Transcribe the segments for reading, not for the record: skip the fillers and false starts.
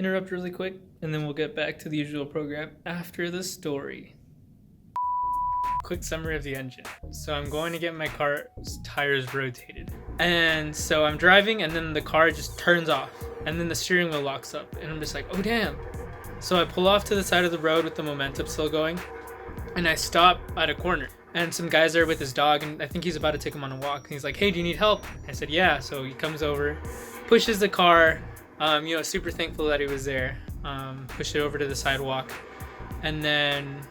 interrupt really quick, and then we'll get back to the usual program after the story. Quick summary of the engine. So I'm going to get my car's tires rotated. And so I'm driving, and then the car just turns off, and then the steering wheel locks up, and I'm just like, oh damn. So I pull off to the side of the road with the momentum still going, and I stop at a corner. And some guy's there with his dog, and I think he's about to take him on a walk. And he's like, hey, do you need help? I said, yeah. So he comes over, pushes the car, super thankful that he was there, pushed it over to the sidewalk. And then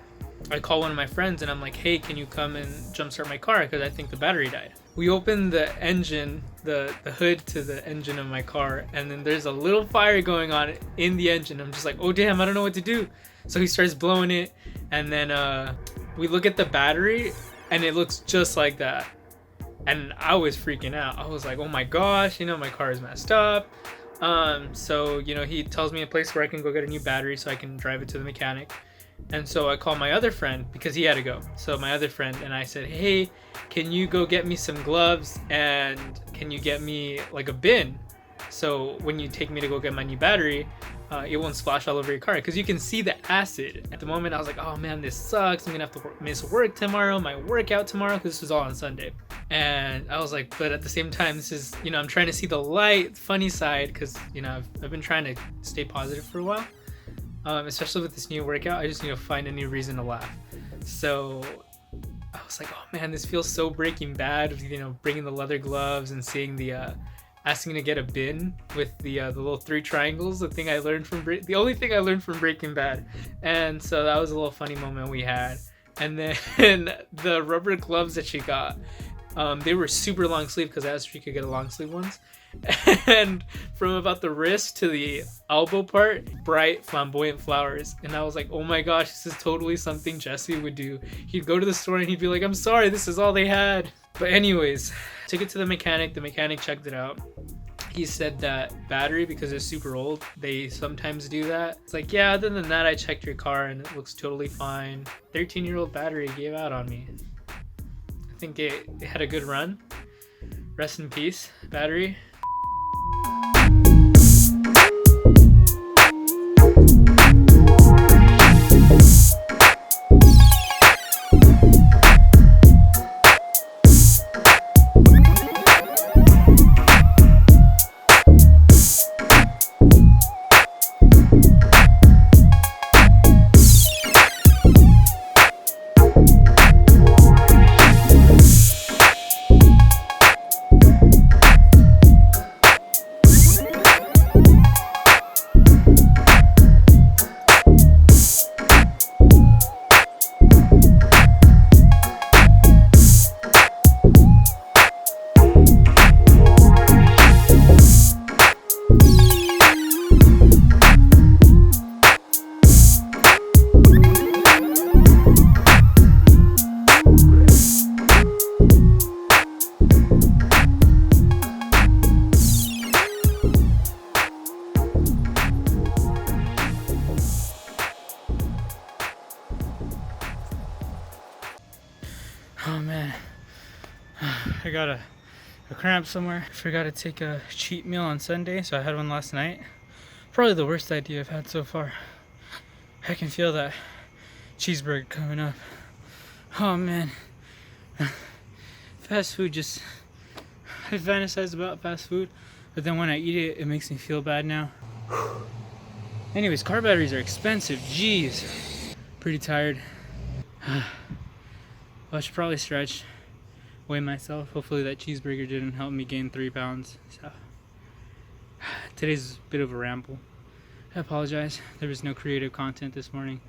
I call one of my friends, and I'm like, hey, can you come and jumpstart my car? Because I think the battery died. We open the engine, the hood to the engine of my car, and then there's a little fire going on in the engine. I'm just like, oh, damn, I don't know what to do. So he starts blowing it, and then we look at the battery, and it looks just like that. And I was freaking out. I was like, oh my gosh, my car is messed up. So he tells me a place where I can go get a new battery so I can drive it to the mechanic. And so I called my other friend because he had to go. So my other friend and I said, hey, can you go get me some gloves, and can you get me like a bin? So when you take me to go get my new battery, it won't splash all over your car, because you can see the acid. At the moment I was like, oh man, this sucks. I'm gonna have to miss work tomorrow, my workout tomorrow, because this was all on Sunday. And I was like, but at the same time, this is, I'm trying to see the light, funny side, because I've been trying to stay positive for a while. Especially with this new workout, I just need to find a new reason to laugh. So I was like, oh man, this feels so Breaking Bad, bringing the leather gloves and seeing the asking to get a bin with the little 3 triangles, the only thing I learned from Breaking Bad. And so that was a little funny moment we had. And then the rubber gloves that she got, they were super long sleeve, because I asked if she could get a long sleeve ones. And from about the wrist to the elbow part, bright flamboyant flowers. And I was like, oh my gosh, this is totally something Jesse would do. He'd go to the store and he'd be like, I'm sorry, this is all they had. But anyways, took it to the mechanic checked it out. He said that battery, because it's super old, they sometimes do that. It's like, yeah, other than that, I checked your car and it looks totally fine. 13-year-old battery gave out on me. I think it had a good run. Rest in peace, battery. Oh man, I got a cramp somewhere. I forgot to take a cheat meal on Sunday, so I had one last night. Probably the worst idea I've had so far. I can feel that cheeseburger coming up. Oh man, fast food I fantasize about fast food, but then when I eat it, it makes me feel bad now. Anyways, car batteries are expensive, jeez. Pretty tired. I should probably stretch, weigh myself. Hopefully that cheeseburger didn't help me gain 3 pounds. So today's a bit of a ramble. I apologize. There was no creative content this morning.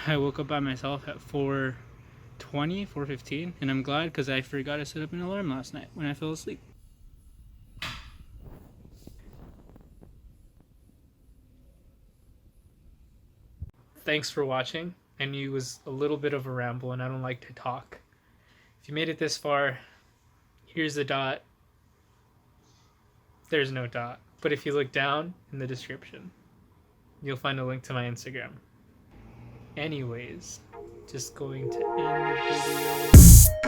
I woke up by myself at 4:15, and I'm glad, because I forgot to set up an alarm last night when I fell asleep. Thanks for watching. I knew it was a little bit of a ramble, and I don't like to talk. If you made it this far, here's the dot. There's no dot. But if you look down in the description, you'll find a link to my Instagram. Anyways, just going to end the video.